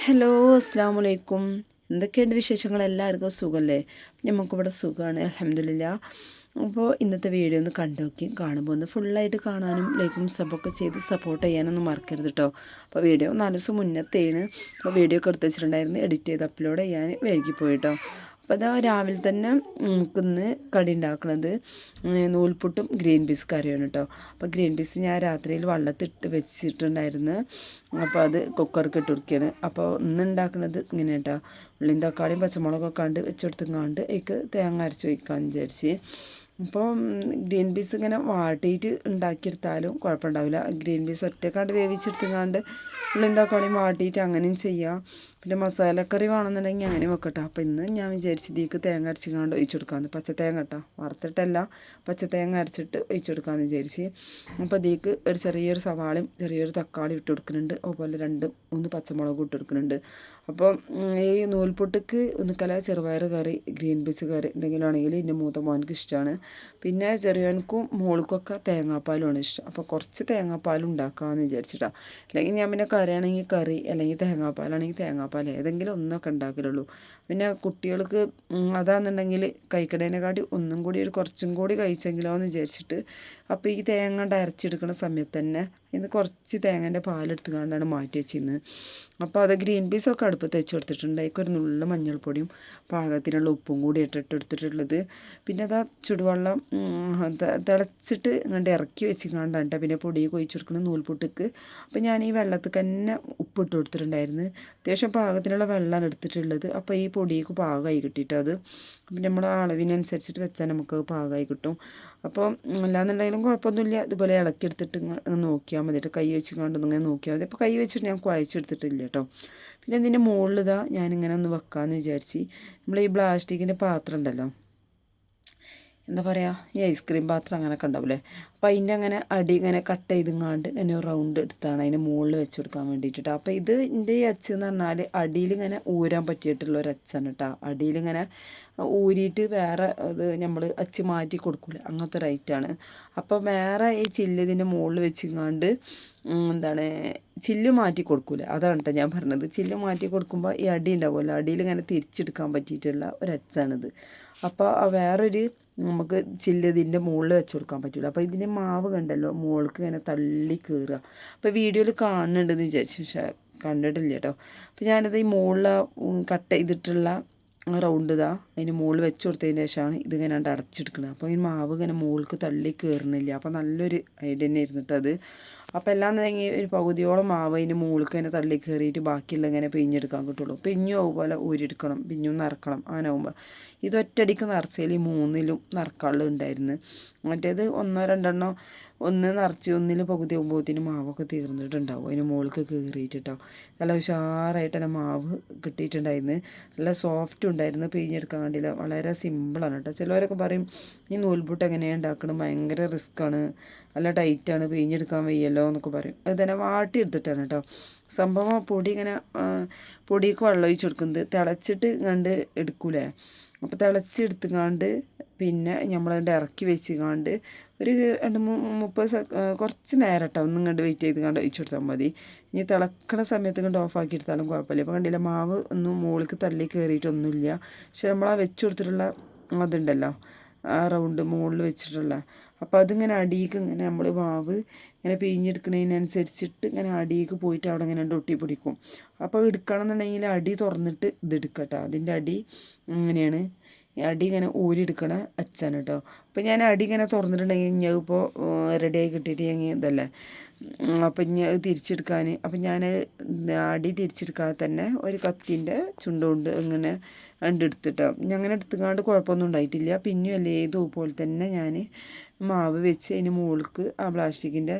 Hello അസ്സാം വലൈക്കും. എന്തൊക്കെയുണ്ട് വിശേഷങ്ങൾ? എല്ലാവർക്കും സുഖമല്ലേ? നമുക്കിവിടെ സുഖമാണ്, അൽഹംദുലില്ലാ. അപ്പോൾ ഇന്നത്തെ വീഡിയോ ഒന്ന് കണ്ടു നോക്കി, കാണുമ്പോൾ ഒന്ന് ഫുള്ളായിട്ട് കാണാനും ലൈക്കും സബൊക്കെ ചെയ്ത് സപ്പോർട്ട് ചെയ്യാനൊന്നും മറക്കരുത് കേട്ടോ. അപ്പോൾ വീഡിയോ 4 ദിവസം മുന്നത്തേണ്. അപ്പോൾ വീഡിയോ ഒക്കെ എടുത്ത് വെച്ചിട്ടുണ്ടായിരുന്നു, എഡിറ്റ് ചെയ്ത് അപ്ലോഡ് ചെയ്യാൻ വൈകിപ്പോയി കേട്ടോ. അപ്പോൾ അതാ രാവിലെ തന്നെ നമുക്കിന്ന് കടി ഉണ്ടാക്കുന്നത് നൂൽപുട്ടും ഗ്രീൻ പീസ് കറിയാണ് കേട്ടോ. അപ്പോൾ ഗ്രീൻ പീസ് ഞാൻ രാത്രിയിൽ വെള്ളത്തിട്ട് വെച്ചിട്ടുണ്ടായിരുന്നു. അപ്പോൾ അത് കുക്കർക്ക് ഇട്ട് കൊടുക്കുകയാണ്. അപ്പോൾ ഇന്ന് ഉണ്ടാക്കുന്നത് ഇങ്ങനെ കേട്ടോ, ഉള്ളിയും തക്കാളിയും പച്ചമുളകൊക്കെ കണ്ട് വെച്ചെടുത്തുങ്ങാണ്ട് അതിക്ക് തേങ്ങ അരച്ച് വയ്ക്കാമെന്ന് വിചാരിച്ച്. അപ്പോൾ ഗ്രീൻ പീസ് ഇങ്ങനെ വാട്ടിയിട്ട് ഉണ്ടാക്കിയെടുത്താലും കുഴപ്പമുണ്ടാവില്ല. ഗ്രീൻ പീസ് ഒറ്റക്കാണ്ട് വേവിച്ചെടുത്തുങ്ങാണ്ട് ഉള്ളിയും തക്കാളിയും വാട്ടിയിട്ട് അങ്ങനെയും ചെയ്യാം. പിന്നെ മസാലക്കറി വേണമെന്നുണ്ടെങ്കിൽ അങ്ങനെ വെക്കട്ടെ. അപ്പോൾ ഇന്ന് ഞാൻ വിചാരിച്ചു ഇതിലേക്ക് തേങ്ങ അരച്ചിങ്ങാണ്ട് ഒഴിച്ചു കൊടുക്കാമെന്ന്. പച്ചത്തേങ്ങ കേട്ടോ, വറുത്തിട്ടല്ല, പച്ചത്തേങ്ങ അരച്ചിട്ട് ഒഴിച്ചു കൊടുക്കാമെന്ന് വിചാരിച്ച്. അപ്പോൾ ഇതിലേക്ക് ഒരു ചെറിയൊരു സവാളയും ചെറിയൊരു തക്കാളി ഇട്ട് കൊടുക്കുന്നുണ്ട്. അതുപോലെ 2-3 പച്ചമുളകും ഇട്ട് കൊടുക്കുന്നുണ്ട്. അപ്പോൾ ഈ നൂൽപുട്ടിക്ക് ഒന്നിക്കല ചെറുപയർ കറി, ഗ്രീൻ പീസ് കറി എന്തെങ്കിലും ആണെങ്കിൽ എൻ്റെ മൂത്ത മോനക്ക് ഇഷ്ടമാണ്. പിന്നെ ചെറിയവനക്കും മോൾക്കൊക്കെ തേങ്ങാപ്പാലുമാണ് ഇഷ്ടം. അപ്പോൾ കുറച്ച് തേങ്ങാപ്പാലും ഉണ്ടാക്കാമെന്ന് വിചാരിച്ചിട്ടാണ്. അല്ലെങ്കിൽ ഞാൻ പിന്നെ കറിയാണെങ്കിൽ കറി, അല്ലെങ്കിൽ തേങ്ങാപ്പാലാണെങ്കിൽ തേങ്ങാപ്പാൽ, ഏതെങ്കിലും ഒന്നൊക്കെ ഉണ്ടാക്കലുള്ളൂ. പിന്നെ കുട്ടികൾക്ക് അതാണെന്നുണ്ടെങ്കിൽ കഴിക്കണേനെക്കാട്ടി ഒന്നും കൂടി കുറച്ചും കൂടി കഴിച്ചെങ്കിലോ എന്ന് വിചാരിച്ചിട്ട് അപ്പോൾ ഈ തേങ്ങ അരച്ചെടുക്കുന്ന സമയത്ത് തന്നെ ഇന്ന് കുറച്ച് തേങ്ങേൻ്റെ പാലെടുത്ത് കൊണ്ടാണ് മാറ്റി വെച്ചിരുന്നത്. അപ്പോൾ അത് ഗ്രീൻ പീസൊക്കെ അടുപ്പത്ത് വെച്ച് കൊടുത്തിട്ടുണ്ട്. അതിക്കൊരു നുള്ള മഞ്ഞൾപ്പൊടിയും പാകത്തിനുള്ള ഉപ്പും കൂടി ഇട്ടെടുത്തിട്ടുള്ളത്. പിന്നെ അതാ ചുടുവെള്ളം തിളച്ചിട്ട് ഇങ്ങോട്ട് ഇറക്കി വെച്ചിങ്ങാണ്ടാണ് പിന്നെ പൊടി കൊഴിച്ച് കൊടുക്കണം നൂൽപുട്ടിക്ക്. അപ്പോൾ ഞാൻ ഈ വെള്ളത്തിൽ തന്നെ ഉപ്പിട്ട് കൊടുത്തിട്ടുണ്ടായിരുന്നു. അത്യാവശ്യം പാകത്തിനുള്ള വെള്ളമാണ് എടുത്തിട്ടുള്ളത്. അപ്പോൾ ഈ പൊടിക്ക് പാകമായി കിട്ടിയിട്ട് അത് പിന്നെ നമ്മൾ അളവിനനുസരിച്ചിട്ട് വെച്ചാൽ നമുക്ക് പാകമായി കിട്ടും. അപ്പോൾ അല്ലാന്നുണ്ടെങ്കിലും കുഴപ്പമൊന്നുമില്ല. ഇതുപോലെ ഇളക്കിയെടുത്തിട്ട് നോക്കിയാൽ മതി കേട്ടോ. കൈ വെച്ച് കൊണ്ടൊന്നിങ്ങനെ നോക്കിയാൽ മതി. അപ്പോൾ കൈ വെച്ചിട്ട് ഞാൻ കുഴച്ചെടുത്തിട്ടില്ല കേട്ടോ. പിന്നെ ഇതിൻ്റെ മുകളിൽ ഇതാ ഞാനിങ്ങനെ ഒന്ന് വെക്കാമെന്ന് വിചാരിച്ച്. നമ്മൾ ഈ പ്ലാസ്റ്റിക്കിൻ്റെ പാത്രം ഉണ്ടല്ലോ, എന്താ പറയുക, ഈ ഐസ്ക്രീം പാത്രം അങ്ങനെയൊക്കെ ഉണ്ടാവില്ലേ, അപ്പോൾ അതിൻ്റെ അങ്ങനെ അടി ഇങ്ങനെ കട്ട് ചെയ്തിങ്ങാണ്ട് ഇങ്ങനെ റൗണ്ട് എടുത്താണ് അതിന് മുകളിൽ വെച്ച് കൊടുക്കാൻ വേണ്ടിയിട്ടോ. അപ്പോൾ ഇത് എൻ്റെ ഈ അച്ച് എന്ന് പറഞ്ഞാൽ അടിയിലിങ്ങനെ ഊരാൻ പറ്റിയിട്ടുള്ള ഒരു അച്ചാണ് കേട്ടോ. അടിയിലിങ്ങനെ ഊരിയിട്ട് വേറെ ഇത് നമ്മൾ അച്ച് മാറ്റി കൊടുക്കില്ല, അങ്ങനത്തെ ഒരു ഐറ്റാണ്. അപ്പോൾ വേറെ ഈ ചില്ല് ഇതിൻ്റെ മുകളിൽ വെച്ചിങ്ങാണ്ട് എന്താണ് ചില്ല് മാറ്റി കൊടുക്കില്ല, അതാണ് കേട്ടോ ഞാൻ പറഞ്ഞത്. ചില്ല് മാറ്റി കൊടുക്കുമ്പോൾ ഈ അടി ഉണ്ടാവുമല്ലോ, അടിയിൽ ഇങ്ങനെ തിരിച്ചെടുക്കാൻ പറ്റിയിട്ടുള്ള ഒരു അച്ചാണിത്. അപ്പോൾ വേറൊരു നമുക്ക് ചില്ല് ഇതിൻ്റെ മുകളിൽ വെച്ച് കൊടുക്കാൻ പറ്റില്ല. അപ്പോൾ ഇതിൻ്റെ മാവ് കണ്ടല്ലോ മുകൾക്ക് ഇങ്ങനെ തള്ളി കയറുക. അപ്പോൾ വീഡിയോയിൽ കാണുന്നുണ്ടെന്ന് വിചാരിച്ചു, പക്ഷേ കണ്ടിട്ടില്ല കേട്ടോ. അപ്പോൾ ഞാനത് ഈ മുകളിൽ കട്ട് ചെയ്തിട്ടുള്ള റൗണ്ട് ഇതാ അതിന് മുകളിൽ വെച്ച് കൊടുത്തതിന് ശേഷമാണ് ഇതിങ്ങനെ അടച്ചെടുക്കുന്നത്. അപ്പോൾ ഈ മാവ് ഇങ്ങനെ മുകൾക്ക് തള്ളി കയറുന്നില്ല. അപ്പോൾ നല്ലൊരു ഐഡിയ തന്നെ ഇരുന്നിട്ടത്. അപ്പോൾ എല്ലാം തുടങ്ങി ഒരു പകുതിയോളം മാവ് അതിന് മുകൾക്ക് ഇങ്ങനെ തള്ളി കയറിയിട്ട് ബാക്കിയുള്ള ഇങ്ങനെ പിഞ്ഞെടുക്കാൻ കിട്ടുള്ളൂ. പിഞ്ഞും അതുപോലെ ഊരിയെടുക്കണം, പിഞ്ഞും നിറക്കണം. അങ്ങനെ ആകുമ്പോൾ ഇതൊറ്റടിക്ക് നിറച്ചതിൽ 3ലും നിറക്കാനുള്ള ഉണ്ടായിരുന്നു. മറ്റേത് 1-2 ഒന്ന് നിറച്ച് 1 പകുതി ആകുമ്പോഴത്തേനും മാവൊക്കെ തീർന്നിട്ടുണ്ടാവും. അതിന് മുകൾക്ക് കയറിയിട്ടോ നല്ല ഉഷാറായിട്ട് തന്നെ മാവ് കിട്ടിയിട്ടുണ്ടായിരുന്നു. നല്ല സോഫ്റ്റ് ഉണ്ടായിരുന്നു, പിഴിഞ്ഞെടുക്കാൻ വേണ്ടിയില്ല. വളരെ സിമ്പിളാണ് കേട്ടോ. ചിലവരൊക്കെ പറയും ഈ നൂൽപുട്ട് എങ്ങനെയാണ് ഉണ്ടാക്കണം, ഭയങ്കര റിസ്ക്കാണ്, നല്ല ടൈറ്റാണ്, പിഴിഞ്ഞെടുക്കാൻ വയ്യല്ലോ എന്നൊക്കെ പറയും. അത് തന്നെ വാട്ടിയെടുത്തിട്ടാണ് കേട്ടോ സംഭവം. പൊടി ഇങ്ങനെ പൊടിയൊക്കെ വെള്ളം ഒഴിച്ച് കൊടുക്കുന്നത് തിളച്ചിട്ട് കണ്ട് എടുക്കൂലേ. അപ്പോൾ തിളച്ചെടുത്തുങ്ങാണ്ട് പിന്നെ നമ്മളതിൻ്റെ ഇറക്കി വെച്ചുകൊണ്ട് ഒരു 2-30 കുറച്ച് നേരം കേട്ടോ ഒന്നും കണ്ട് വെയിറ്റ് ചെയ്ത് കണ്ട് ഒഴിച്ചു കൊടുത്താൽ മതി. ഇനി തിളക്കണ സമയത്ത് കണ്ട് ഓഫാക്കി എടുത്താലും കുഴപ്പമില്ല. ഇപ്പോൾ കണ്ടില്ല മാവ് ഒന്നും മുകളിലേക്ക് തള്ളി കയറിയിട്ടൊന്നുമില്ല. പക്ഷെ നമ്മൾ ആ വെച്ച് കൊടുത്തിട്ടുള്ള അതുണ്ടല്ലോ ആ റൗണ്ട് മുകളിൽ വെച്ചിട്ടുള്ള, അപ്പോൾ അതിങ്ങനെ അടിയിലേക്ക് ഇങ്ങനെ നമ്മൾ മാവ് ഇങ്ങനെ പിഴിഞ്ഞെടുക്കുന്നതിനനുസരിച്ചിട്ട് ഇങ്ങനെ അടിയിലേക്ക് പോയിട്ട് അവിടെ ഇങ്ങനെ ഒട്ടി പിടിക്കും. അപ്പോൾ എടുക്കണം എന്നുണ്ടെങ്കിൽ അടി തുറന്നിട്ട് ഇത് എടുക്കട്ടോ. അതിൻ്റെ അടി ഇങ്ങനെയാണ്, അടി ഇങ്ങനെ ഊരിയെടുക്കണ അച്ചാണ് കേട്ടോ. അപ്പോൾ ഞാൻ അടി ഇങ്ങനെ തുറന്നിട്ടുണ്ടെങ്കിൽ ഇനി ഇപ്പോൾ റെഡിയായി കിട്ടിയിട്ട് ഞാൻ ഇതല്ലേ. അപ്പം ഇനി അത് തിരിച്ചെടുക്കാൻ, അപ്പം ഞാൻ അടി തിരിച്ചെടുക്കാതെ തന്നെ ഒരു കത്തിൻ്റെ ചുണ്ടുകൊണ്ട് ഇങ്ങനെ എടുത്തിട്ടോ. അങ്ങനെ എടുത്തുകൊണ്ട് കുഴപ്പമൊന്നും ഉണ്ടായിട്ടില്ല. പിന്നെയും അല്ലേ ഇതുപോലെ തന്നെ ഞാൻ മാവ് വെച്ച് അതിന് മുകൾക്ക് ആ പ്ലാസ്റ്റിക്കിൻ്റെ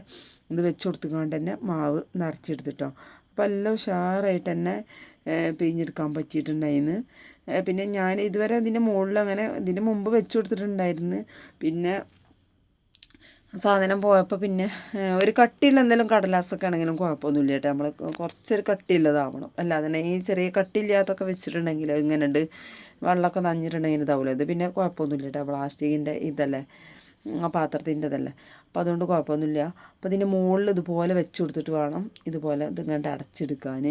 ഇത് വെച്ച് കൊടുത്തുകൊണ്ട് തന്നെ മാവ് നിറച്ചെടുത്തിട്ടോ. അപ്പോൾ എല്ലാം ഉഷാറായിട്ട് തന്നെ പിഴിഞ്ഞെടുക്കാൻ പറ്റിയിട്ടുണ്ടായിരുന്നു. പിന്നെ ഞാൻ ഇതുവരെ അതിൻ്റെ മുകളിൽ അങ്ങനെ ഇതിന് മുമ്പ് വെച്ച് കൊടുത്തിട്ടുണ്ടായിരുന്നു. പിന്നെ സാധനം പോയപ്പോൾ പിന്നെ ഒരു കട്ടിയുള്ള എന്തെങ്കിലും കടലാസൊക്കെ ആണെങ്കിലും കുഴപ്പമൊന്നുമില്ല കേട്ടോ. നമ്മൾ കുറച്ചൊരു കട്ടിയുള്ളതാവണം, അല്ലാതെ തന്നെ ഈ ചെറിയ കട്ടിയില്ലാത്തൊക്കെ വെച്ചിട്ടുണ്ടെങ്കിൽ ഇങ്ങനെ ഉണ്ട് വെള്ളമൊക്കെ നനഞ്ഞിട്ടുണ്ടെങ്കിൽ ഇതാവില്ല. ഇത് പിന്നെ കുഴപ്പമൊന്നുമില്ല കേട്ടോ, പ്ലാസ്റ്റിക്കിൻ്റെ ഇതല്ലേ, ആ പാത്രത്തിൻ്റെതല്ലേ. അപ്പോൾ അതുകൊണ്ട് കുഴപ്പമൊന്നുമില്ല. അപ്പോൾ ഇതിൻ്റെ മുകളിൽ ഇതുപോലെ വെച്ച് കൊടുത്തിട്ട് വേണം ഇതുപോലെ ഇതിങ്ങോട്ട് അടച്ചെടുക്കാൻ.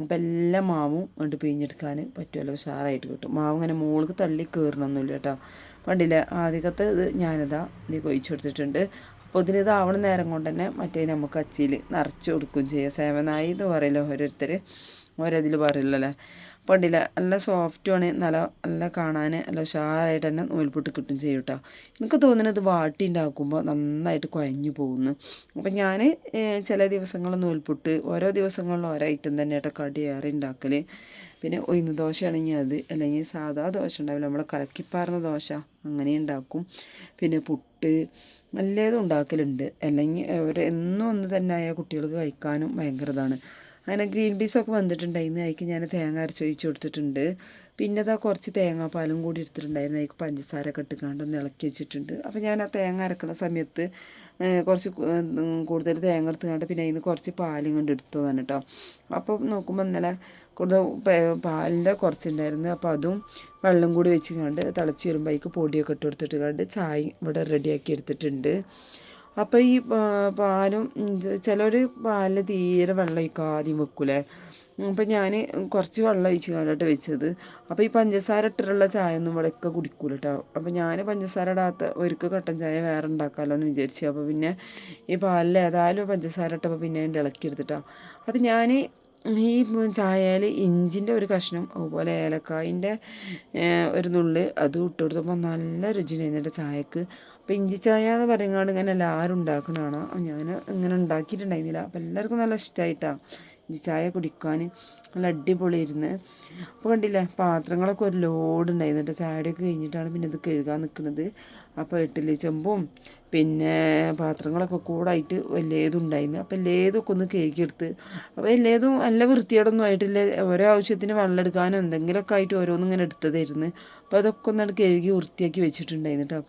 അപ്പോൾ എല്ലാ മാവും കൊണ്ട് പിഴിഞ്ഞെടുക്കാൻ പറ്റുമല്ലോ, ഉഷാറായിട്ട് കിട്ടും. മാവ് ഇങ്ങനെ മുകളിൽ തള്ളി കയറണമെന്നില്ല കേട്ടോ. കണ്ടില്ലേ, ആദ്യത്തെ ഇത് ഞാനിതാ ഇതിൽ ഒഴിച്ചു കൊടുത്തിട്ടുണ്ട്. അപ്പോൾ ഇതിനിതാവണ നേരം കൊണ്ട് തന്നെ മറ്റേ നമുക്ക് അച്ചിയിൽ നിറച്ച് കൊടുക്കുകയും ചെയ്യാം. സേവനായി എന്ന് പറയില്ല ഓരോരുത്തർ, ഓരോതിൽ പറയില്ലല്ലേ. പണ്ടില്ല നല്ല സോഫ്റ്റുമാണ്, നല്ല കാണാൻ നല്ല ഉഷാറായിട്ട് തന്നെ നൂൽപുട്ട് കിട്ടും ചെയ്യും കേട്ടോ. എനിക്ക് തോന്നുന്നത് വാട്ടി ഉണ്ടാക്കുമ്പോൾ നന്നായിട്ട് കുഴഞ്ഞു പോകുന്നു. അപ്പം ഞാൻ ചില ദിവസങ്ങളിൽ നൂൽപുട്ട് ഓരോ ദിവസങ്ങളിൽ ഓരോ ഐറ്റം തന്നെ കേട്ടോ കടിയേറെ ഉണ്ടാക്കൽ. പിന്നെ ഉഴുന്ന് ദോശയാണെങ്കിൽ അത്, അല്ലെങ്കിൽ സാധാ ദോശ ഉണ്ടാവില്ല, നമ്മൾ കലക്കിപ്പാർന്ന ദോശ അങ്ങനെ ഉണ്ടാക്കും. പിന്നെ പുട്ട് നല്ലതും ഉണ്ടാക്കലുണ്ട്. അല്ലെങ്കിൽ എന്നും ഒന്ന് തന്നെ ആയാൽ കുട്ടികൾക്ക് കഴിക്കാനും ഭയങ്കര ഇതാണ്. അങ്ങനെ ഗ്രീൻ പീസൊക്കെ വന്നിട്ടുണ്ടായിരുന്നു, അതിക്ക് ഞാൻ തേങ്ങ അരച്ച് ഒഴിച്ച് കൊടുത്തിട്ടുണ്ട്. പിന്നെ അതാ കുറച്ച് തേങ്ങാപ്പാലും കൂടി എടുത്തിട്ടുണ്ടായിരുന്നു, അതിക്ക് പഞ്ചസാരയൊക്കെ ഇട്ടുകൊണ്ട് ഒന്ന് ഇളക്കി വെച്ചിട്ടുണ്ട്. അപ്പോൾ ഞാൻ ആ തേങ്ങ അരക്കുന്ന സമയത്ത് കുറച്ച് കൂടുതൽ തേങ്ങ എടുത്തുകൊണ്ട് പിന്നെ അതിന് കുറച്ച് പാലും കൊണ്ട് എടുത്തതാണ് കേട്ടോ. അപ്പോൾ നോക്കുമ്പോൾ ഇന്നലെ കൂടുതൽ പാലിൻ്റെ കുറച്ചുണ്ടായിരുന്നു. അപ്പോൾ അതും വെള്ളം കൂടി വെച്ച് കണ്ട് തിളച്ച് വരുമ്പോൾ അതിക്ക് പൊടിയൊക്കെ ഇട്ട് കൊടുത്തിട്ട് കണ്ട് ചായ ഇവിടെ റെഡിയാക്കി എടുത്തിട്ടുണ്ട്. അപ്പോൾ ഈ പാലും ചിലർ പാലിൽ തീരെ വെള്ളം ഒഴിക്കാതെയും വെക്കൂലേ. അപ്പോൾ ഞാൻ കുറച്ച് വെള്ളം ഒഴിച്ച് കണ്ടിട്ട് വെച്ചത്. അപ്പോൾ ഈ പഞ്ചസാര ഇട്ടിട്ടുള്ള ചായ ഒന്നും ഇവിടെയൊക്കെ കുടിക്കൂല കേട്ടോ. അപ്പോൾ ഞാൻ പഞ്ചസാര ഇടാത്ത ഒരിക്കൽ കട്ടൻ ചായ വേറെ ഉണ്ടാക്കാമല്ലോ എന്ന് വിചാരിച്ചു. അപ്പോൾ പിന്നെ ഈ പാലിൽ ഏതായാലും പഞ്ചസാര ഇട്ടപ്പോൾ പിന്നെ അതിൻ്റെ ഇളക്കി എടുത്തിട്ടോ. അപ്പോൾ ഞാൻ ഈ ചായയിൽ ഇഞ്ചിൻ്റെ ഒരു കഷ്ണം, അതുപോലെ ഏലക്കായിൻ്റെ ഒരു നുള്ളി അതും ഇട്ട് കൊടുത്തപ്പോൾ നല്ല രുചിയുണ്ടായിരുന്നു ചായക്ക്. അപ്പോൾ ഇഞ്ചി ചായ എന്ന് പറയുന്നത് ഇങ്ങനെ എല്ലാവരും ഉണ്ടാക്കണതാണ്, ഞാൻ ഇങ്ങനെ ഉണ്ടാക്കിയിട്ടുണ്ടായിരുന്നില്ല. അപ്പോൾ എല്ലാവർക്കും നല്ല ഇഷ്ടമായിട്ടാണ് ഇഞ്ചി ചായ കുടിക്കാൻ, നല്ല അടിപൊളിയായിരുന്നു. അപ്പോൾ കണ്ടില്ലേ, പാത്രങ്ങളൊക്കെ ഒരു ലോഡ് ഉണ്ടായിരുന്നു കേട്ടോ. ചായയുടെയൊക്കെ കഴിഞ്ഞിട്ടാണ് പിന്നെ ഇത് കഴുകാൻ നിൽക്കുന്നത്. അപ്പോൾ ഇഡ്ഡലി ചെമ്പും പിന്നെ പാത്രങ്ങളൊക്കെ കൂടായിട്ട് വലിയതും ഉണ്ടായിരുന്നു. അപ്പോൾ വലിയതൊക്കെ ഒന്ന് കഴുകിയെടുത്ത്, അപ്പോൾ വലിയതും നല്ല വൃത്തിയോടൊന്നും ആയിട്ടില്ല, ഓരോ ആവശ്യത്തിന് വെള്ളം എടുക്കാനോ എന്തെങ്കിലുമൊക്കെ ആയിട്ട് ഓരോന്നും ഇങ്ങനെ എടുത്തതായിരുന്നു. അപ്പോൾ അതൊക്കെ ഒന്നാണ് കഴുകി വൃത്തിയാക്കി വെച്ചിട്ടുണ്ടായിരുന്നു കേട്ടോ.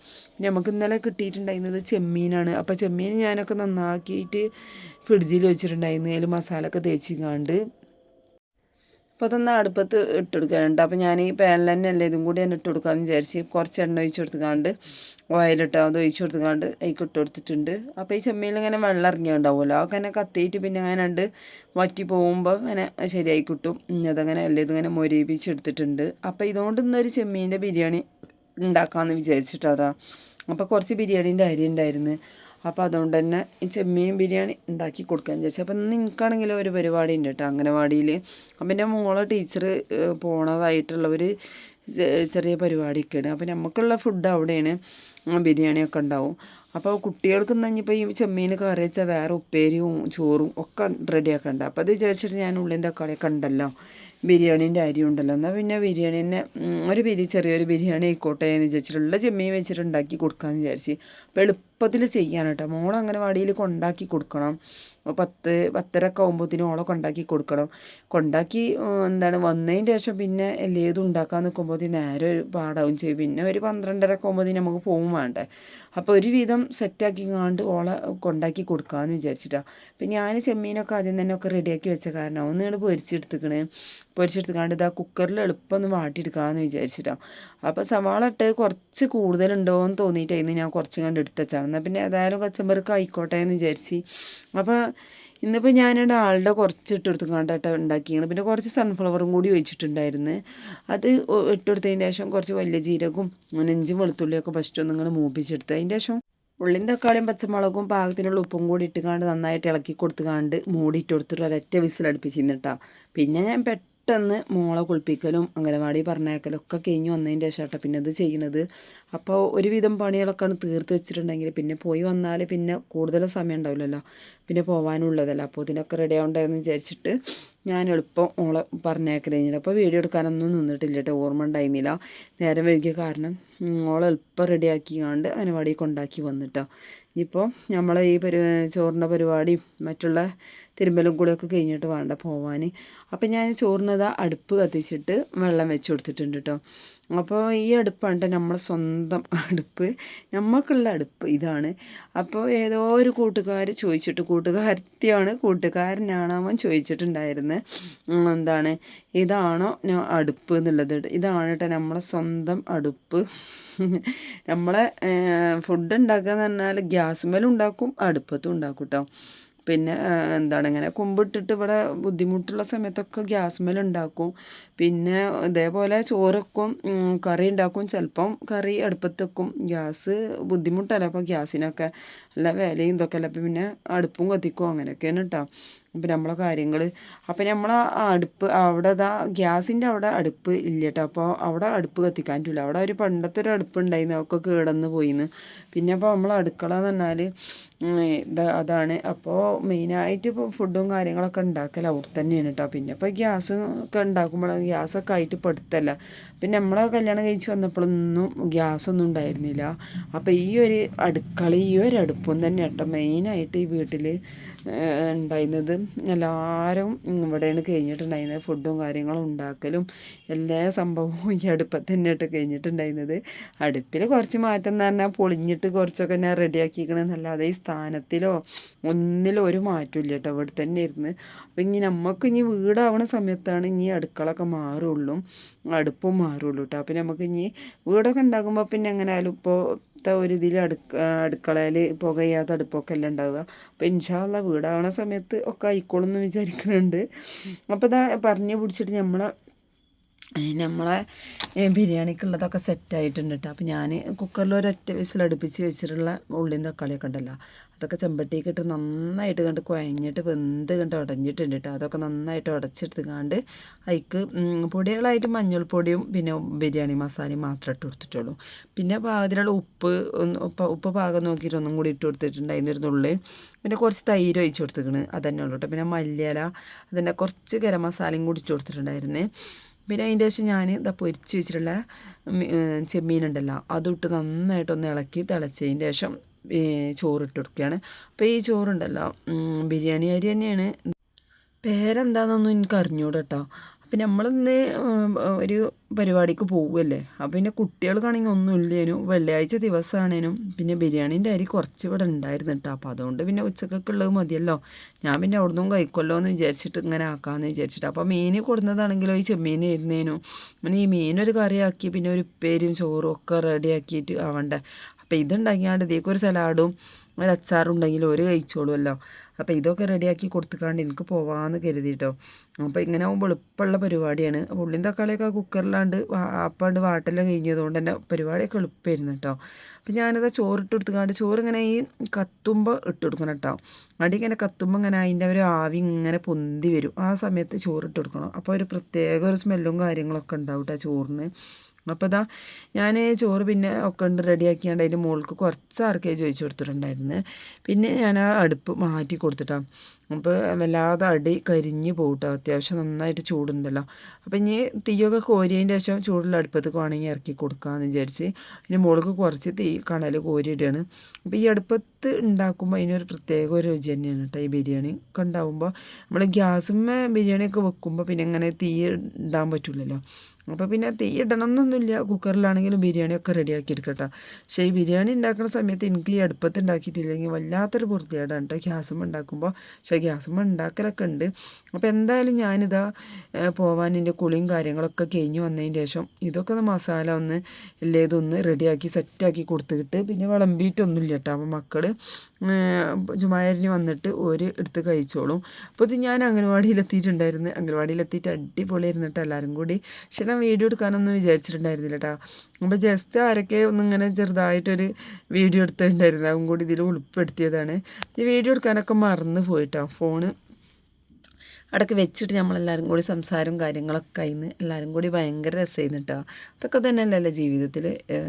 നമുക്ക് ഇന്നലെ കിട്ടിയിട്ടുണ്ടായിരുന്നത് ചെമ്മീനാണ്. അപ്പോൾ ചെമ്മീൻ ഞാനൊക്കെ നന്നാക്കിയിട്ട് ഫ്രിഡ്ജിൽ വെച്ചിട്ടുണ്ടായിരുന്നു, അതിൽ മസാല ഒക്കെ തേച്ചിങ്ങാണ്ട്. അപ്പോൾ അതൊന്ന് അടുപ്പത്ത് ഇട്ട് കൊടുക്കാനുണ്ട്. അപ്പോൾ ഞാൻ ഈ പാനിൽ തന്നെ അല്ലേ ഇതും കൂടി തന്നെ ഇട്ട് കൊടുക്കാമെന്ന് വിചാരിച്ച് കുറച്ച് എണ്ണ ഒഴിച്ച് കൊടുത്തുകൊണ്ട് ഓയിലിട്ട് അത് ഒഴിച്ച് കൊടുത്തുകൊണ്ട് അതിലേക്ക് ഇട്ട് കൊടുത്തിട്ടുണ്ട്. അപ്പോൾ ഈ ചെമ്മീനിൽ ഇങ്ങനെ വെള്ളം ഇറങ്ങിയുണ്ടാവുമല്ലോ, അതൊക്കെ അങ്ങനെ കത്തിയിട്ട് പിന്നെ അങ്ങനെ ഉണ്ട് വറ്റി പോകുമ്പോൾ അങ്ങനെ ശരിയായി കിട്ടും. അതങ്ങനെ അല്ലേ ഇതിങ്ങനെ മൊരിപ്പിച്ചെടുത്തിട്ടുണ്ട്. അപ്പോൾ ഇതുകൊണ്ട് ഇന്നൊരു ചെമ്മീൻ്റെ ബിരിയാണി ഉണ്ടാക്കാമെന്ന് വിചാരിച്ചിട്ടാണ്. അപ്പോൾ കുറച്ച് ബിരിയാണീൻ്റെ അരി ഉണ്ടായിരുന്നു. അപ്പോൾ അതുകൊണ്ട് തന്നെ ഈ ചെമ്മീൻ ബിരിയാണി ഉണ്ടാക്കി കൊടുക്കാൻ വിചാരിച്ചു. അപ്പം നിങ്ങൾക്കാണെങ്കിലും ഒരു പരിപാടി ഉണ്ട് കേട്ടോ അംഗനവാടിയിൽ. അപ്പം എൻ്റെ മോളെ ടീച്ചർ പോണതായിട്ടുള്ള ഒരു ചെറിയ പരിപാടിയൊക്കെയാണ്. അപ്പോൾ നമുക്കുള്ള ഫുഡ് അവിടെയാണ്, ബിരിയാണിയൊക്കെ ഉണ്ടാവും. അപ്പോൾ കുട്ടികൾക്ക് ഇന്നിപ്പോൾ ഈ ചെമ്മീൻ കറി വെച്ചാൽ വേറെ ഉപ്പേരിയും ചോറും ഒക്കെ റെഡിയാക്കണ്ട. അപ്പോൾ അത് വിചാരിച്ചിട്ട് ഞാൻ ഉള്ളിയും തക്കാളിയൊക്കെ ഉണ്ടല്ലോ, ബിരിയാണീൻ്റെ അരി ഉണ്ടല്ലോ, എന്നാൽ പിന്നെ ബിരിയാണി തന്നെ ചെറിയൊരു ബിരിയാണി ആയിക്കോട്ടെ എന്ന് വിചാരിച്ചിട്ടുള്ള ചെമ്മീൻ വെച്ചിട്ട് ഉണ്ടാക്കി കൊടുക്കാമെന്ന് വിചാരിച്ച്. അപ്പോൾ എളുപ്പത്തിൽ ചെയ്യാൻ കേട്ടോ. മോൾ അംഗനവാടിയിൽ കൊണ്ടാക്കി കൊടുക്കണം, 10 ഒക്കെ ആകുമ്പോഴത്തേനും ഓളെ കൊണ്ടാക്കി കൊടുക്കണം. കൊണ്ടാക്കി വന്നതിൻ്റെ ശേഷം പിന്നെ ഏതും ഉണ്ടാക്കാൻ നിൽക്കുമ്പോഴത്തേന് നേരെ ഒരു പാടാവും ചെയ്യും. പിന്നെ ഒരു 12:30 ഒക്കെ ആകുമ്പോഴത്തേന് നമുക്ക് പോകും വേണ്ടേ. അപ്പോൾ ഒരുവിധം സെറ്റാക്കി കണ്ട് ഓളെ കൊണ്ടാക്കി കൊടുക്കാമെന്ന് വിചാരിച്ചിട്ടാണ്. അപ്പം ഞാൻ ചെമ്മീനൊക്കെ ആദ്യം തന്നെ ഒക്കെ റെഡിയാക്കി വെച്ച കാരണം ഒന്നുകൂടെ പൊരിച്ചെടുത്തുകൊണ്ട് ഇതാ കുക്കറിൽ എളുപ്പം ഒന്ന് വാട്ടിയെടുക്കാമെന്ന് വിചാരിച്ചിട്ടാണ്. അപ്പോൾ സവാള ഇട്ട് കുറച്ച് കൂടുതലുണ്ടോ എന്ന് തോന്നിയിട്ടായിരുന്നു ഞാൻ കുറച്ച് കണ്ട് എടുത്തച്ചാണ്. എന്നാൽ പിന്നെ ഏതായാലും കച്ചമ്പർക്ക് ആയിക്കോട്ടെ എന്ന് വിചാരിച്ച്. അപ്പോൾ ഇന്നിപ്പോൾ ഞാനിവിടെ ആളുടെ കുറച്ച് ഇട്ടെടുത്തുകൊണ്ടായിട്ട് ഉണ്ടാക്കിയാണ്. പിന്നെ കുറച്ച് സൺഫ്ലവറും കൂടി ഒഴിച്ചിട്ടുണ്ടായിരുന്നു. അത് ഇട്ടെടുത്തതിന് ശേഷം കുറച്ച് വലിയ ജീരകവും ഇഞ്ചും വെളുത്തുള്ളിയൊക്കെ ഫസ്റ്റ് ഒന്ന് ഇങ്ങനെ മൂപ്പിച്ചെടുത്ത് അതിൻ്റെ ശേഷം ഉള്ളിയും തക്കാളിയും പച്ചമുളകും പാകത്തിനുള്ള ഉപ്പും കൂടി ഇട്ടുകൊണ്ട് നന്നായിട്ട് ഇളക്കി കൊടുത്തുകൊണ്ട് മൂടിയിട്ട് കൊടുത്തിട്ട് ഒരൊറ്റ വിസിലടുപ്പിച്ചിരുന്നിട്ടാ. പിന്നെ ഞാൻ പെട്ടെന്ന് മോളെ കുളിപ്പിക്കലും അംഗനവാടി പറഞ്ഞേക്കലും ഒക്കെ കഴിഞ്ഞ് വന്നതിൻ്റെ ശേഷം പിന്നെ ഇത് ചെയ്യണത്. അപ്പോൾ ഒരുവിധം പണികളൊക്കെ തീർത്ത് വെച്ചിട്ടുണ്ടെങ്കിൽ പിന്നെ പോയി വന്നാൽ പിന്നെ കൂടുതൽ സമയം ഉണ്ടാവില്ലല്ലോ, പിന്നെ പോകാനുള്ളതല്ല. അപ്പോൾ ഇതിനൊക്കെ റെഡി ആവണ്ടെന്ന് വിചാരിച്ചിട്ട് ഞാൻ എളുപ്പം ഓളെ പറഞ്ഞേക്കൽ കഴിഞ്ഞില്ല. അപ്പോൾ വീഡിയോ എടുക്കാനൊന്നും നിന്നിട്ടില്ല കേട്ടോ, ഓർമ്മ ഉണ്ടായിരുന്നില്ല, നേരം വൈകിയ കാരണം. ഓളെ എളുപ്പം റെഡിയാക്കിക്കാണ്ട് അംഗനവാടി കൊണ്ടാക്കി വന്നിട്ടോ. ഇപ്പോൾ നമ്മളെ ഈ ചോറിൻ്റെ പരിപാടിയും മറ്റുള്ള തിരുമ്പലും കൂടെയൊക്കെ കഴിഞ്ഞിട്ട് വേണ്ട പോവാൻ. അപ്പം ഞാൻ ചോറിനതാ അടുപ്പ് കത്തിച്ചിട്ട് വെള്ളം വെച്ച് കൊടുത്തിട്ടുണ്ട് കേട്ടോ. അപ്പോൾ ഈ അടുപ്പാണ് കേട്ടോ നമ്മളെ സ്വന്തം അടുപ്പ്, നമുക്കുള്ള അടുപ്പ് ഇതാണ്. അപ്പോൾ ഏതോ ഒരു കൂട്ടുകാർ ചോദിച്ചിട്ട്, കൂട്ടുകാരനാണ് അവൻ ചോദിച്ചിട്ടുണ്ടായിരുന്നത്, എന്താണ് ഇതാണോ അടുപ്പ് എന്നുള്ളത്. ഇതാണ് കേട്ടോ നമ്മളെ സ്വന്തം അടുപ്പ്. നമ്മളെ ഫുഡ് ഉണ്ടാക്കുക എന്ന് പറഞ്ഞാൽ ഗ്യാസുമേലും ഉണ്ടാക്കും, അടുപ്പത്തും ഉണ്ടാക്കും കേട്ടോ. പിന്നെ എന്താണ് ഇങ്ങനെ കുമ്പിട്ടിട്ട് ഇവിടെ ബുദ്ധിമുട്ടുള്ള സമയത്തൊക്കെ ഗ്യാസ്മേലുണ്ടാക്കും. പിന്നെ ഇതേപോലെ ചോറൊക്കും, കറി ഉണ്ടാക്കും. ചിലപ്പം കറി അടുപ്പത്ത് വെക്കും. ഗ്യാസ് ബുദ്ധിമുട്ടല്ല അപ്പോൾ ഗ്യാസിനൊക്കെ നല്ല വിലയും ഇതൊക്കെ അല്ല. അപ്പം പിന്നെ അടുപ്പും കത്തിക്കും, അങ്ങനെയൊക്കെയാണ് കേട്ടോ അപ്പം നമ്മളെ കാര്യങ്ങൾ. അപ്പം നമ്മൾ അടുപ്പ് അവിടെ ഗ്യാസിൻ്റെ അവിടെ അടുപ്പ് ഇല്ല കേട്ടോ. അപ്പോൾ അവിടെ അടുപ്പ് കത്തിക്കാൻ പറ്റില്ല. അവിടെ ഒരു പണ്ടത്തെ ഒരു അടുപ്പ് ഉണ്ടായിരുന്നു, അതൊക്കെ കേടന്ന് പോയിന്ന്. പിന്നെ അപ്പോൾ നമ്മൾ അടുക്കള എന്ന് പറഞ്ഞാൽ അതാണ്. അപ്പോൾ മെയിനായിട്ട് ഇപ്പോൾ ഫുഡും കാര്യങ്ങളൊക്കെ ഉണ്ടാക്കൽ അവിടെ തന്നെയാണ് കേട്ടോ. പിന്നെ ഇപ്പോൾ ഗ്യാസ് ഒക്കെ ഉണ്ടാക്കുമ്പോൾ ഗ്യാസൊക്കെ ആയിട്ട് ഇപ്പോൾ അടുത്തല്ല. പിന്നെ നമ്മളെ കല്യാണം കഴിച്ച് വന്നപ്പോഴൊന്നും ഗ്യാസൊന്നും ഉണ്ടായിരുന്നില്ല. അപ്പോൾ ഈ ഒരു അടുക്കള, ഈ ഒരു അടുപ്പും തന്നെ കേട്ടോ മെയിനായിട്ട് ഈ വീട്ടിൽ ഉണ്ടായിരുന്നത്. എല്ലാവരും ഇവിടെയാണ് കഴിഞ്ഞിട്ടുണ്ടായിരുന്നത്. ഫുഡും കാര്യങ്ങളും ഉണ്ടാക്കലും എല്ലാ സംഭവവും ഈ അടുപ്പത്ത് തന്നെയായിട്ട് കഴിഞ്ഞിട്ടുണ്ടായിരുന്നത്. അടുപ്പിൽ കുറച്ച് മാറ്റം എന്ന് പറഞ്ഞാൽ പൊളിഞ്ഞിട്ട് കുറച്ചൊക്കെ ഞാൻ റെഡിയാക്കിക്കണമെന്നല്ലാതെ ഈ സ്ഥാനത്തിലോ ഒന്നിലോ ഒരു മാറ്റമില്ല കേട്ടോ. ഇവിടെ തന്നെ ഇരുന്ന്. അപ്പം ഇനി വീടാവണ സമയത്താണ് ഇനി അടുക്കളൊക്കെ മാറുള്ളൂ, അടുപ്പും മാറുള്ളൂ കേട്ടോ. അപ്പം നമുക്ക് ഇനി വീടൊക്കെ ഉണ്ടാക്കുമ്പോൾ പിന്നെ എങ്ങനെയായാലും ഇപ്പോൾ ഒരു ഇതിൽ അടുക്കളയിൽ പുകയാത്ത അടുപ്പൊക്കെ അല്ല ഉണ്ടാവുക. അപ്പോൾ ഇൻഷാ അല്ലാഹ് വീടാവണ സമയത്ത് ഒക്കെ ആയിക്കോളും എന്ന് വിചാരിക്കുന്നുണ്ട്. അപ്പോൾ ഇതാ പറഞ്ഞു പിടിച്ചിട്ട് നമ്മളെ ബിരിയാണിക്കുള്ളതൊക്കെ സെറ്റായിട്ടുണ്ട് കേട്ടോ. അപ്പോൾ ഞാൻ കുക്കറിൽ ഒരൊറ്റ വിസിലടുപ്പിച്ച് വെച്ചിട്ടുള്ള ഉള്ളിയും തക്കാളിയൊക്കെ ഉണ്ടല്ലോ, അതൊക്കെ ചെമ്പട്ടിക്ക് ഇട്ട് നന്നായിട്ട് കണ്ട് കുഴഞ്ഞിട്ട് വെന്ത് കണ്ട് ഉടഞ്ഞിട്ടുണ്ട് കേട്ടോ. അതൊക്കെ നന്നായിട്ട് ഉടച്ചെടുത്തുകൊണ്ട് അതിക്ക് പൊടികളായിട്ട് മഞ്ഞൾപ്പൊടിയും പിന്നെ ബിരിയാണി മസാലയും മാത്രം ഇട്ട് കൊടുത്തിട്ടുള്ളൂ. പിന്നെ പാകത്തിലുള്ള ഉപ്പ് പാകം നോക്കിയിട്ട് ഒന്നും കൂടി ഇട്ട് കൊടുത്തിട്ടുണ്ട്. അതിൻ്റെ ഉള്ളിൽ പിന്നെ കുറച്ച് തൈര് ഒഴിച്ച് കൊടുത്തിരിക്കണ്, അതന്നെ ഉള്ളൂ കേട്ടോ. പിന്നെ മല്ലിയില, അതിൻ്റെ കുറച്ച് ഗരം മസാലയും കൂടി ഇട്ട് കൊടുത്തിട്ടുണ്ടായിരുന്നേ. പിന്നെ അതിൻ്റെ ശേഷം ഞാൻ പൊരിച്ച് വെച്ചിട്ടുള്ള ചെമ്മീനുണ്ടല്ലോ, അതിട്ട് നന്നായിട്ടൊന്ന് ഇളക്കി തിളച്ചതിൻ്റെ ശേഷം ചോറിട്ട് കൊടുക്കുകയാണ്. അപ്പോൾ ഈ ചോറുണ്ടല്ലോ ബിരിയാണി അരി തന്നെയാണ്, പേരെന്താണെന്നൊന്നും എനിക്ക് അറിഞ്ഞൂടാ കേട്ടോ. അപ്പം നമ്മളിന്ന് ഒരു പരിപാടിക്ക് പോകുമല്ലേ, അപ്പോൾ പിന്നെ കുട്ടികൾക്കാണെങ്കിൽ ഒന്നും ഇല്ലേനു, വെള്ളിയാഴ്ച ദിവസമാണേനും. പിന്നെ ബിരിയാണീൻ്റെ അരി കുറച്ച് ഇവിടെ ഉണ്ടായിരുന്നു കേട്ടോ. അപ്പോൾ അതുകൊണ്ട് പിന്നെ ഉച്ചക്കൊക്കെ ഉള്ളത് മതിയല്ലോ, ഞാൻ പിന്നെ അവിടെ നിന്നും കഴിക്കുമല്ലോ എന്ന് വിചാരിച്ചിട്ട് ഇങ്ങനെ ആക്കാമെന്ന് വിചാരിച്ചിട്ട്. അപ്പോൾ മീൻ കൊടുക്കുന്നതാണെങ്കിലോ ഈ ചെമ്മീൻ ഇരുന്നേനു, പിന്നെ ഈ മീനൊരു കറിയാക്കി പിന്നെ ഒരു ഉപ്പേരിയും ചോറും ഒക്കെ റെഡിയാക്കിയിട്ട് ആവണ്ടേ. അപ്പോൾ ഇതുണ്ടാക്കിയാണ്ട് ഇതിലേക്ക് ഒരു സലാഡും ഒരു അച്ചാറും ഉണ്ടെങ്കിൽ ഒരു കഴിച്ചോളുമല്ലോ. അപ്പോൾ ഇതൊക്കെ റെഡിയാക്കി കൊടുത്തുക്കാണ്ട് എനിക്ക് പോവാമെന്ന് കരുതിയിട്ടോ. അപ്പോൾ ഇങ്ങനെ ആകുമ്പോൾ എളുപ്പമുള്ള പരിപാടിയാണ്. ഉള്ളിയും തക്കാളിയൊക്കെ കുക്കറിലാണ്ട് അപ്പാണ്ട് വാട്ടെല്ലാം കഴിഞ്ഞതുകൊണ്ട് തന്നെ പരിപാടിയൊക്കെ എളുപ്പമായിരുന്നു കേട്ടോ. അപ്പോൾ ഞാനത് ചോറിട്ട് കൊടുത്തുക്കാണ്ട് ചോറിങ്ങനെ ഈ കത്തുമ്പോൾ ഇട്ട് കൊടുക്കണം കേട്ടോ. അടി ഇങ്ങനെ കത്തുമ്പോൾ ഇങ്ങനെ അതിൻ്റെ ഒരു ആവി ഇങ്ങനെ പൊന്തി വരും, ആ സമയത്ത് ചോറിട്ട് കൊടുക്കണം. അപ്പോൾ ഒരു പ്രത്യേക ഒരു സ്മെല്ലും കാര്യങ്ങളൊക്കെ ഉണ്ടാവും കേട്ടോ ചോറിന്. അപ്പോൾ ഞാൻ ചോറ് പിന്നെ ഒക്കെ ഉണ്ട് റെഡിയാക്കിയാണ്ട് അതിൻ്റെ മുകൾക്ക് കുറച്ച് ആർക്കേജ് ഒഴിച്ച് കൊടുത്തിട്ടുണ്ടായിരുന്നു. പിന്നെ ഞാൻ ആ അടുപ്പ് മാറ്റി കൊടുത്തിട്ടാണ്. അപ്പോൾ വല്ലാതെ അടി കരിഞ്ഞ് പോകട്ടോ, അത്യാവശ്യം നന്നായിട്ട് ചൂടുണ്ടല്ലോ. അപ്പോൾ ഇനി തീയൊക്കെ കോരിയതിൻ്റെ ശേഷം ചൂടുള്ള അടുപ്പത്തേക്ക് വേണമെങ്കിൽ ഇറക്കി കൊടുക്കാമെന്ന് വിചാരിച്ച് ഇതിന് മുകൾക്ക് കുറച്ച് കണൽ കോരിയിടുകയാണ്. അപ്പോൾ ഈ അടുപ്പത്ത് ഉണ്ടാക്കുമ്പോൾ അതിനൊരു പ്രത്യേക ഒരു രുചി തന്നെയാണ് കേട്ടോ. ഈ ബിരിയാണി ഒക്കെ ഉണ്ടാകുമ്പോൾ നമ്മൾ ഗ്യാസുമ്മേ ബിരിയാണിയൊക്കെ വെക്കുമ്പോൾ പിന്നെ ഇങ്ങനെ തീ ഇടാൻ പറ്റില്ലല്ലോ. അപ്പോൾ പിന്നെ തീ ഇടണമെന്നൊന്നുമില്ല, കുക്കറിലാണെങ്കിലും ബിരിയാണിയൊക്കെ റെഡിയാക്കി എടുക്കട്ടോ. പക്ഷേ ഈ ബിരിയാണി ഉണ്ടാക്കുന്ന സമയത്ത് എനിക്ക് ഈ അടുപ്പത്ത് ഉണ്ടാക്കിയിട്ടില്ലെങ്കിൽ വല്ലാത്തൊരു വൃത്തികേടാണ് കേട്ടോ ഗ്യാസുമ്മ ഉണ്ടാക്കുമ്പോൾ. പക്ഷേ ഗ്യാസുമ്മ ഉണ്ടാക്കലൊക്കെ ഉണ്ട്. അപ്പോൾ എന്തായാലും ഞാനിതാ പോവാൻ എൻ്റെ കുളിയും കാര്യങ്ങളൊക്കെ കഴിഞ്ഞ് വന്നതിന് ശേഷം ഇതൊക്കെ ഒന്ന് മസാല ഒന്ന് ഇതൊന്ന് റെഡിയാക്കി സെറ്റാക്കി കൊടുത്തിട്ട് പിന്നെ വിളമ്പിയിട്ടൊന്നുമില്ല കേട്ടോ. അപ്പോൾ മക്കൾ ജുമായരിന് വന്നിട്ട് ഒരു എടുത്ത് കഴിച്ചോളും. അപ്പോൾ ഇത് ഞാൻ അംഗൻവാടിയിലെത്തിയിട്ടുണ്ടായിരുന്നു. അംഗൻവാടിയിലെത്തിയിട്ട് അടിപൊളിയായിരുന്നിട്ട് എല്ലാവരും കൂടി. പക്ഷേ ഞാൻ വീഡിയോ എടുക്കാനൊന്നും വിചാരിച്ചിട്ടുണ്ടായിരുന്നില്ല കേട്ടോ. അപ്പോൾ ജസ്റ്റ് ആരൊക്കെ ഒന്നിങ്ങനെ ചെറുതായിട്ടൊരു വീഡിയോ എടുത്തിട്ടുണ്ടായിരുന്നു, അതും കൂടി ഇതിൽ ഉൾപ്പെടുത്തിയതാണ്. ഈ വീഡിയോ എടുക്കാനൊക്കെ മറന്നു പോയിട്ടോ. ഫോണ് അടക്ക് വെച്ചിട്ട് നമ്മളെല്ലാവരും കൂടി സംസാരവും കാര്യങ്ങളൊക്കെ ആയിന്ന് എല്ലാവരും കൂടി ഭയങ്കര രസമായിരുന്നു കേട്ടോ. അതൊക്കെ തന്നെയല്ലല്ലോ ജീവിതത്തിൽ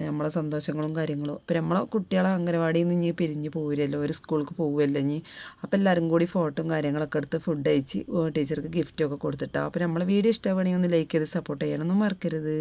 നമ്മളെ സന്തോഷങ്ങളും കാര്യങ്ങളും. അപ്പോൾ നമ്മളെ കുട്ടികളെ അംഗനവാടിയിൽ നിന്ന് ഇനി പിരിഞ്ഞ് പോവില്ലല്ലോ, ഒരു സ്കൂൾക്ക് പോവുമല്ലോ ഇനി. അപ്പോൾ എല്ലാവരും കൂടി ഫോട്ടോയും കാര്യങ്ങളൊക്കെ എടുത്ത് ഫുഡ് അയച്ച് ടീച്ചർക്ക് ഗിഫ്റ്റൊക്കെ കൊടുത്തിട്ടോ. അപ്പോൾ നമ്മളെ വീഡിയോ ഇഷ്ടമാണെങ്കിൽ ഒന്ന് ലൈക്ക് ചെയ്ത് സപ്പോർട്ട് ചെയ്യണമെന്ന് മറക്കരുത്.